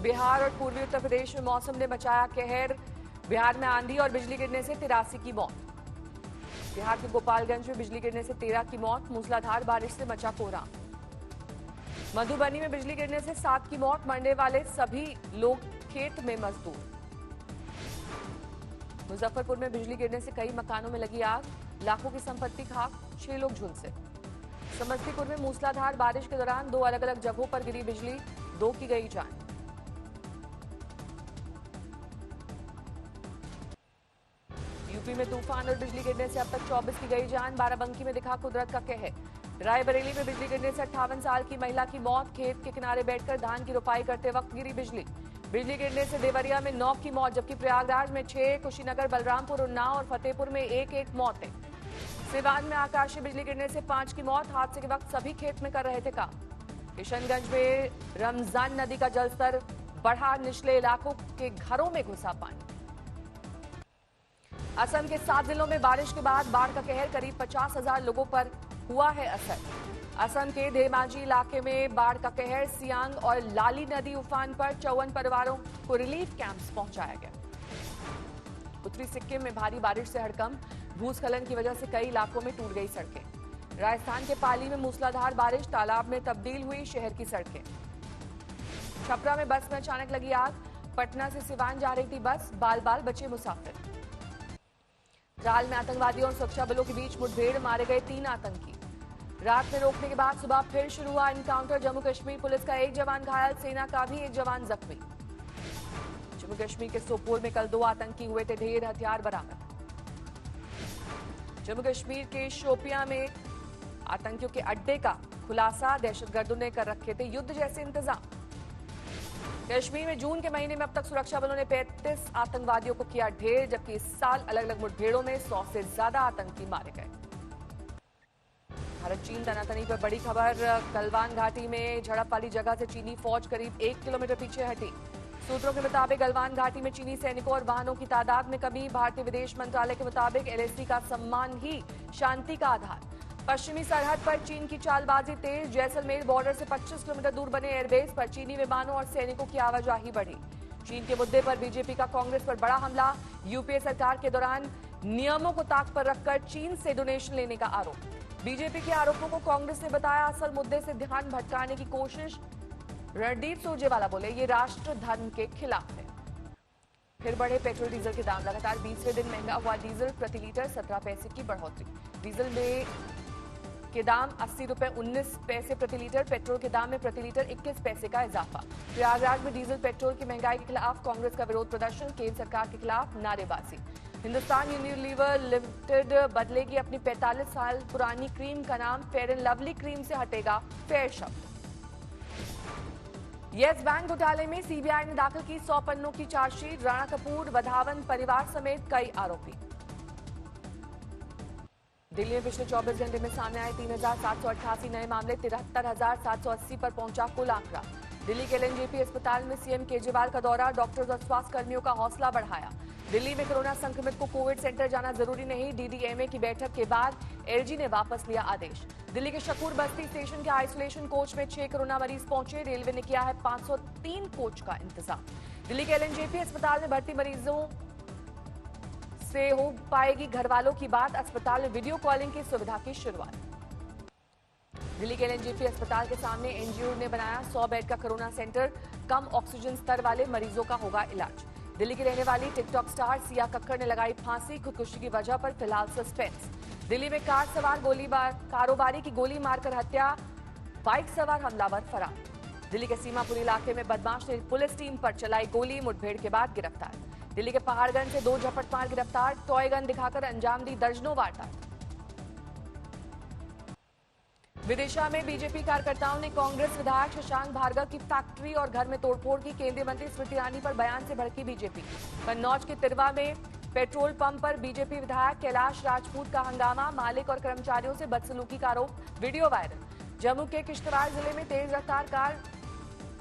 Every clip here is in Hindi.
बिहार और पूर्वी उत्तर प्रदेश में मौसम ने मचाया कहर। बिहार में आंधी और बिजली गिरने से 83 की मौत। बिहार के गोपालगंज में बिजली गिरने से 13 की मौत। मूसलाधार बारिश से मचा कोहराम। मधुबनी में बिजली गिरने से 7 की मौत। मरने वाले सभी लोग खेत में मजदूर। मुजफ्फरपुर में बिजली गिरने से कई मकानों में लगी आग। लाखों की संपत्ति खाक, 6 लोग झुलसे। समस्तीपुर में मूसलाधार बारिश के दौरान 2 अलग अलग जगहों पर गिरी बिजली, 2 की गई जान। यूपी में तूफान और बिजली गिरने से अब तक 24 की गई जान। बाराबंकी में दिखा कुदरत का कहर। रायबरेली में बिजली गिरने से 58 साल की महिला की मौत। खेत के किनारे बैठकर धान की रुपाई करते वक्त गिरी बिजली। बिजली गिरने से देवरिया में 9 की मौत, जबकि प्रयागराज में 6, कुशीनगर, बलरामपुर, उन्नाव और फतेहपुर में 1-1 मौतें। सिवान में आकाशीय बिजली गिरने से 5 की मौत। हादसे के वक्त सभी खेत में कर रहे थे काम। किशनगंज में रमजान नदी का जलस्तर बढ़ा। निचले इलाकों के घरों में घुसा पानी। असम के 7 जिलों में बारिश के बाद बाढ़ का कहर। करीब 50,000 लोगों पर हुआ है असर। असम के धेमाजी इलाके में बाढ़ का कहर। सियांग और लाली नदी उफान पर। 54 परिवारों को रिलीफ कैंप्स पहुंचाया गया। उत्तरी सिक्किम में भारी बारिश से हड़कंप। भूस्खलन की वजह से कई इलाकों में टूट गई सड़कें। राजस्थान के पाली में मूसलाधार बारिश। तालाब में तब्दील हुई शहर की सड़कें। छपरा में बस में अचानक लगी आग। पटना से सिवान जा रही थी बस, बाल बाल बचे मुसाफिर। त्राल में आतंकवादियों और सुरक्षा बलों के बीच मुठभेड़, मारे गए 3 आतंकी। रात में रोकने के बाद सुबह फिर शुरू हुआ एनकाउंटर। जम्मू कश्मीर पुलिस का 1 जवान घायल, सेना का भी 1 जवान जख्मी। जम्मू कश्मीर के सोपोर में कल 2 आतंकी हुए थे ढेर, हथियार बरामद। जम्मू कश्मीर के शोपियां में आतंकियों के अड्डे का खुलासा। दहशतगर्दों ने कर रखे थे युद्ध जैसे इंतजाम। कश्मीर में जून के महीने में अब तक सुरक्षा बलों ने 35 आतंकवादियों को किया ढेर, जबकि इस साल अलग अलग मुठभेड़ों में 100 से ज्यादा आतंकी मारे गए। भारत चीन तनातनी पर बड़ी खबर। गलवान घाटी में झड़प वाली जगह से चीनी फौज करीब 1 किलोमीटर पीछे हटी। सूत्रों के मुताबिक गलवान घाटी में चीनी सैनिकों और वाहनों की तादाद में कमी। भारतीय विदेश मंत्रालय के मुताबिक LAC का सम्मान ही शांति का आधार। पश्चिमी सरहद पर चीन की चालबाजी तेज। जैसलमेर बॉर्डर से 25 किलोमीटर दूर बने एयरबेस पर चीनी विमानों और सैनिकों की आवाजाही बढ़ी। चीन के मुद्दे पर बीजेपी का कांग्रेस पर बड़ा हमला। यूपीए सरकार के दौरान नियमों को ताक पर रखकर चीन से डोनेशन लेने का आरोप। बीजेपी के आरोपों को कांग्रेस ने बताया असल मुद्दे से ध्यान भटकाने की कोशिश। रणदीप सुरजेवाला बोले ये राष्ट्र धर्म के खिलाफ है। फिर बढ़े पेट्रोल डीजल के दाम। लगातार 20वें दिन महंगा हुआ डीजल। प्रति लीटर 17 पैसे की बढ़ोतरी। डीजल में के दाम 80 रुपए 19 पैसे प्रति लीटर। पेट्रोल के दाम में प्रति लीटर 21 पैसे का इजाफा। प्रयागराज में डीजल पेट्रोल की महंगाई के खिलाफ कांग्रेस का विरोध प्रदर्शन। केंद्र सरकार के खिलाफ नारेबाजी। हिंदुस्तान यूनिलीवर लिमिटेड बदलेगी अपनी 45 साल पुरानी क्रीम का नाम। फेयर एंड लवली क्रीम से हटेगा फेयर शब्द। येस बैंक घोटाले में सीबीआई ने दाखिल की 100 पन्नों की चार्जशीट। राणा कपूर, वधावन परिवार समेत कई आरोपी। दिल्ली में पिछले 24 घंटे में सामने आए 3,788 नए मामले। 73,780 पर पहुंचा कुल आंकड़ा। दिल्ली के LNJP अस्पताल में सीएम केजरीवाल का दौरा। डॉक्टर्स और स्वास्थ्य कर्मियों का हौसला बढ़ाया। दिल्ली में कोरोना संक्रमित को कोविड सेंटर जाना जरूरी नहीं। DDMA की बैठक के बाद LG ने वापस लिया आदेश। दिल्ली के शकूर बस्ती स्टेशन के आइसोलेशन कोच में 6 कोरोना मरीज पहुंचे। रेलवे ने किया है 503 कोच का इंतजाम। दिल्ली के LNJP अस्पताल में भर्ती मरीजों से हो पाएगी घर वालों की बात। अस्पताल में वीडियो कॉलिंग की सुविधा की शुरुआत। दिल्ली के LNJP अस्पताल के सामने NGO ने बनाया 100 बेड का कोरोना सेंटर। कम ऑक्सीजन स्तर वाले मरीजों का होगा इलाज। दिल्ली की रहने वाली टिकटॉक स्टार सिया कक्कड़ ने लगाई फांसी। खुदकुशी की वजह पर फिलहाल सस्पेंस। दिल्ली में कार सवार कारोबारी की गोली मारकर हत्या। बाइक सवार हमलावर फरार। दिल्ली के सीमापुर इलाके में बदमाश ने पुलिस टीम पर चलाई गोली। मुठभेड़ के बाद गिरफ्तार। दिल्ली के पहाड़गंज से 2 झपटमार गिरफ्तार। टॉय गन दिखाकर अंजाम दी दर्जनों वारदात। विदिशा में बीजेपी कार्यकर्ताओं ने कांग्रेस विधायक शशांक भार्गव की फैक्ट्री और घर में तोड़फोड़ की। केंद्रीय मंत्री स्मृति ईरानी पर बयान से भड़की बीजेपी। कन्नौज के तिरवा में पेट्रोल पंप पर बीजेपी विधायक कैलाश राजपूत का हंगामा। मालिक और कर्मचारियों से बदसलूकी का आरोप। Video viral. जम्मू के किश्तवाड़ जिले में तेज रफ्तार कार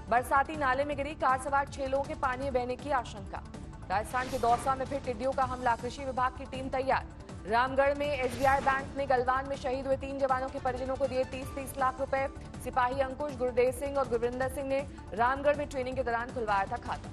बरसाती नाले में गिरी। कार सवार 6 लोगों के पानी में बहने की आशंका। राजस्थान के दौसा में फिर टिड्डियों का हमला। कृषि विभाग की टीम तैयार। रामगढ़ में एसबीआई बैंक ने गलवान में शहीद हुए 3 जवानों के परिजनों को दिए 30-30 लाख रुपए। सिपाही अंकुश, गुरदेव सिंह और गुरविंदर सिंह ने रामगढ़ में ट्रेनिंग के दौरान खुलवाया था खाता।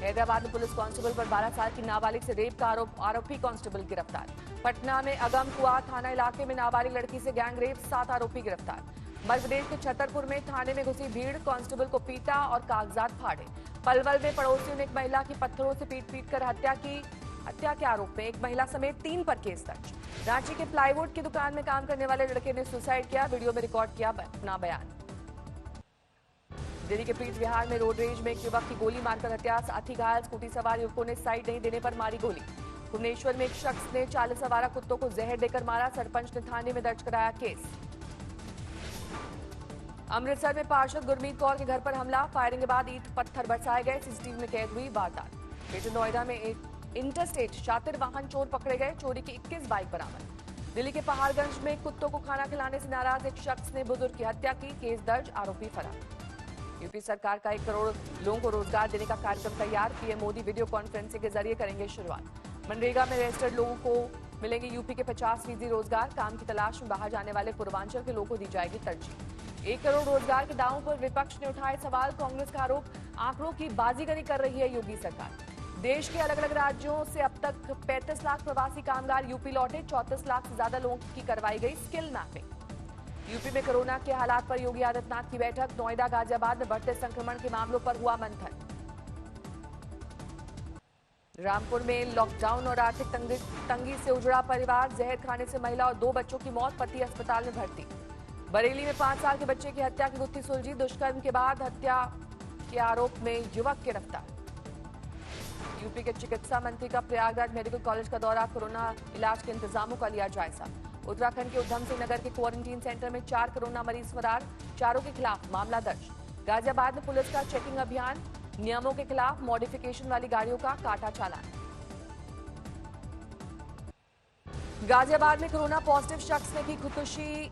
हैदराबाद में पुलिस कांस्टेबल पर 12 साल की नाबालिग से रेप का आरोपी कांस्टेबल गिरफ्तार। पटना में अगम कुआ थाना इलाके में नाबालिग लड़की से गैंग रेप, 7 आरोपी गिरफ्तार। मध्य प्रदेश के छतरपुर में थाने में घुसी भीड़, कांस्टेबल को पीटा और कागजात फाड़े। पलवल में पड़ोसियों ने एक महिला की पत्थरों से पीट कर हत्या की। हत्या के आरोप में एक महिला समेत 3 पर केस दर्ज। रांची के प्लाईवुड की दुकान में काम करने वाले लड़के ने सुसाइड किया, वीडियो में रिकॉर्ड किया अपना बयान। दिल्ली के पीठ बिहार में रोड रेज में एक युवक की गोली मारकर हत्या, साथी घायल। स्कूटी सवार युवकों ने साइड नहीं देने पर मारी गोली। भुवनेश्वर में एक शख्स ने 40 आवारा कुत्तों को जहर देकर मारा, सरपंच ने थाने में दर्ज कराया केस। अमृतसर में पार्षद गुरमीत कौर के घर पर हमला, फायरिंग के बाद ईंट पत्थर बरसाए गए, सीसीटीवी में कैद हुई वारदात। ग्रेटर नोएडा में एक इंटरस्टेट शातिर वाहन चोर पकड़े गए, चोरी की 21 बाइक बरामद। दिल्ली के पहाड़गंज में कुत्तों को खाना खिलाने से नाराज एक शख्स ने बुजुर्ग की हत्या की, केस दर्ज, आरोपी फरार। यूपी सरकार का 1 करोड़ लोगों को रोजगार देने का कार्यक्रम तैयार, पीएम मोदी वीडियो कॉन्फ्रेंसिंग के जरिए करेंगे शुरुआत। मनरेगा में रजिस्टर्ड लोगों को मिलेंगे यूपी के 50% रोजगार, काम की तलाश में बाहर जाने वाले पूर्वांचल के लोगों को दी जाएगी तरजीह। 1 करोड़ रोजगार के दावों पर विपक्ष ने उठाए सवाल, कांग्रेस का आरोप, आंकड़ों की बाजीगरी कर रही है योगी सरकार। देश के अलग अलग राज्यों से अब तक 35 लाख प्रवासी कामगार यूपी लौटे, 34 लाख से ज्यादा लोगों की करवाई गई स्किल मैपिंग। यूपी में कोरोना के हालात पर योगी आदित्यनाथ की बैठक, नोएडा गाजियाबाद में बढ़ते संक्रमण के मामलों पर हुआ मंथन। रामपुर में लॉकडाउन और आर्थिक तंगी से उजड़ा परिवार, जहर खाने से महिला और 2 बच्चों की मौत, पति अस्पताल में भर्ती। बरेली में 5 साल के बच्चे की हत्या की गुत्थी सुलझी, दुष्कर्म के बाद हत्या के आरोप में युवक गिरफ्तार। यूपी के चिकित्सा मंत्री का प्रयागराज मेडिकल कॉलेज का दौरा, कोरोना इलाज के इंतजामों का लिया जायजा। उत्तराखंड के उधम सिंह नगर के क्वारंटीन सेंटर में 4 कोरोना मरीज फरार, 4 के खिलाफ मामला दर्ज। गाजियाबाद में पुलिस का चेकिंग अभियान, नियमों के खिलाफ मॉडिफिकेशन वाली गाड़ियों का काटा चालान। गाजियाबाद में कोरोना पॉजिटिव शख्स ने की खुदकुशी,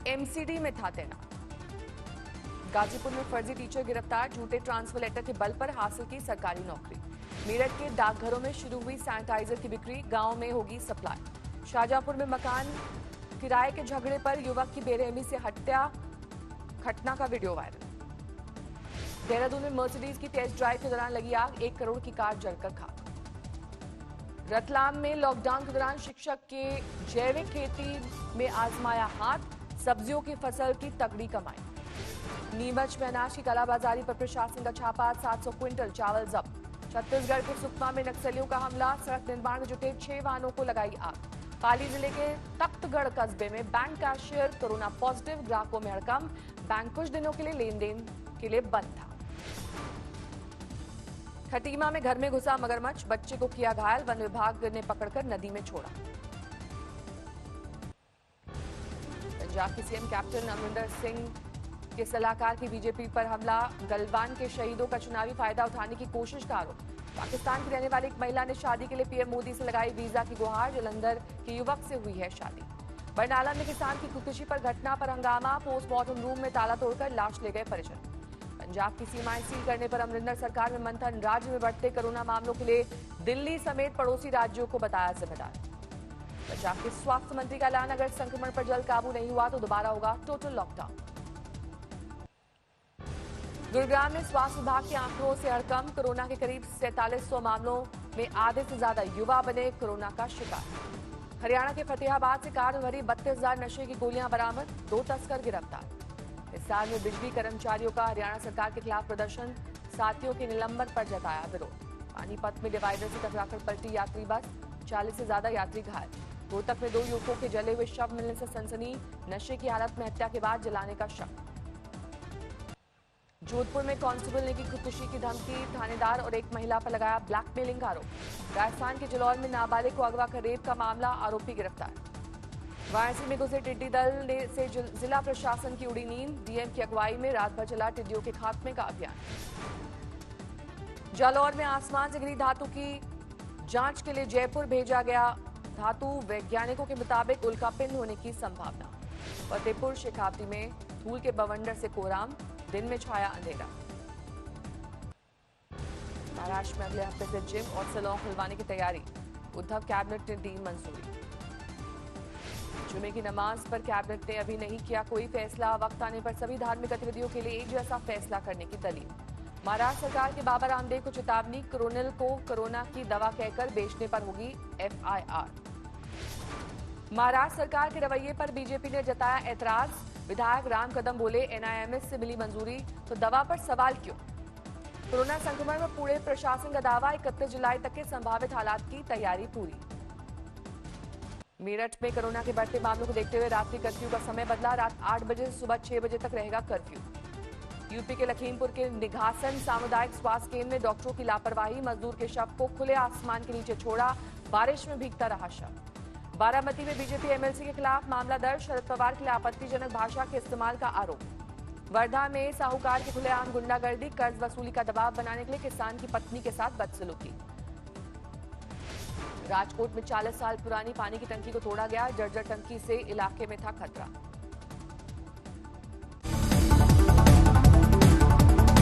एमसीडी में था तैनात। गाजीपुर में फर्जी टीचर गिरफ्तार, झूठे ट्रांसफर लेटर के बल पर हासिल की सरकारी नौकरी। मेरठ के डाकघरों में शुरू हुई सैनिटाइजर की बिक्री, गांव में होगी सप्लाई। शाहजहांपुर में मकान किराए के झगड़े पर युवक की बेरहमी से हत्या, घटना का वीडियो वायरल। देहरादून में मर्सिडीज की टेस्ट ड्राइव के दौरान लगी आग, 1 करोड़ की कार जलकर खाक। रतलाम में लॉकडाउन के दौरान शिक्षक के जैविक खेती में आजमाया हाथ, सब्जियों की फसल की तगड़ी कमाई। नीमच में अनाज की कालाबाजारी पर प्रशासन का छापा, 700 क्विंटल चावल जब्त। छत्तीसगढ़ के सुकमा में नक्सलियों का हमला, सड़क निर्माण में जुटे 6 वाहनों को लगाई आग। पाली जिले के तख्तगढ़ कस्बे में बैंक कैशियर कोरोना पॉजिटिव, ग्राहकों में हड़कंप, बैंक कुछ दिनों के लिए लेन देन के लिए बंद था। खटीमा में घर में घुसा मगरमच्छ, बच्चे को किया घायल, वन विभाग ने पकड़कर नदी में छोड़ा। पंजाब के सीएम कैप्टन अमरिंदर सिंह के सलाहकार की बीजेपी पर हमला, गलवान के शहीदों का चुनावी फायदा उठाने की कोशिश का आरोप। पाकिस्तान की रहने वाली एक महिला ने शादी के लिए पीएम मोदी से लगाई वीजा की गुहार, जलंधर के युवक से हुई है शादी। बरनाला में किसान की खुदकुशी पर घटना पर हंगामा, पोस्टमार्टम रूम में ताला तोड़कर लाश ले गए परिजन। पंजाब की सीमाएं सील करने पर अमरिंदर सरकार में मंथन, राज्य में बढ़ते कोरोना मामलों के लिए दिल्ली समेत पड़ोसी राज्यों को बताया जिम्मेदार। पंजाब के स्वास्थ्य मंत्री का ऐलान, अगर संक्रमण पर जल्द काबू नहीं हुआ तो दोबारा होगा टोटल लॉकडाउन। गुरुग्राम में स्वास्थ्य विभाग के आंकड़ों से हड़कंप, कोरोना के करीब 4700 मामलों में आधे से ज्यादा युवा बने कोरोना का शिकार। हरियाणा के फतेहाबाद से कार में भरी 32,000 नशे की गोलियां बरामद, 2 तस्कर गिरफ्तार। हिसार में बिजली कर्मचारियों का हरियाणा सरकार के खिलाफ प्रदर्शन, साथियों के निलंबन पर जताया विरोध। पानीपत में डिवाइडर से टकराकर पलटी यात्री बस, 40 से ज्यादा यात्री घायल। रोहतक में 2 युवकों के जले हुए शव मिलने से सनसनी, नशे की हालत में हत्या के बाद जलाने का शक। जोधपुर में कांस्टेबल ने की खुदकुशी की धमकी, थानेदार और एक महिला पर लगाया ब्लैकमेलिंग का आरोप। राजस्थान के जलौर में नाबालिग को अगवा कर रेप का मामला, आरोपी गिरफ्तार। वाराणसी में घुसे टिड्डी दल से जिला प्रशासन की उड़ी नींद, डीएम की अगुवाई में रात भर चला टिड्डियों के खात्मे का अभियान। जालौर में आसमान से गिरी धातु की जांच के लिए जयपुर भेजा गया धातु, वैज्ञानिकों के मुताबिक उल्कापिंड होने की संभावना। फतेहपुर शेखावती में धूल के बवंडर से कोहराम, दिन में छाया अंधेरा। महाराष्ट्र में अगले हफ्ते से जिम और सैलून खुलवाने की तैयारी। उद्धव कैबिनेट ने दी मंजूरी। जुमे की नमाज पर कैबिनेट ने अभी नहीं किया कोई फैसला, वक्त आने पर सभी धार्मिक गतिविधियों के लिए एक जैसा फैसला करने की दलील। महाराष्ट्र सरकार के बाबा रामदेव को चेतावनी, कोरोनिल को कोरोना की दवा कहकर बेचने पर होगी एफआईआर। महाराष्ट्र सरकार के रवैये पर बीजेपी ने जताया ऐतराज, विधायक राम कदम बोले एनआईएमएस से मिली मंजूरी तो दवा पर सवाल क्यों। कोरोना संक्रमण में पूरे प्रशासन का दावा, 31 जुलाई तक के संभावित हालात की तैयारी पूरी। मेरठ में कोरोना के बढ़ते मामलों को देखते हुए रात्रि कर्फ्यू का समय बदला, रात 8 बजे से सुबह 6 बजे तक रहेगा कर्फ्यू। यूपी के लखीमपुर के निघासन सामुदायिक स्वास्थ्य केंद्र में डॉक्टरों की लापरवाही, मजदूर के शव को खुले आसमान के नीचे छोड़ा, बारिश में भीगता रहा शव। बारामती में बीजेपी एमएलसी के खिलाफ मामला दर्ज, शरद पवार के लिए आपत्तिजनक भाषा के इस्तेमाल का आरोप। वर्धा में साहूकार की खुलेआम गुंडागर्दी, कर्ज वसूली का दबाव बनाने के लिए किसान की पत्नी के साथ बदसलूकी। राजकोट में 40 साल पुरानी पानी की टंकी को तोड़ा गया, जर्जर टंकी से इलाके में था खतरा।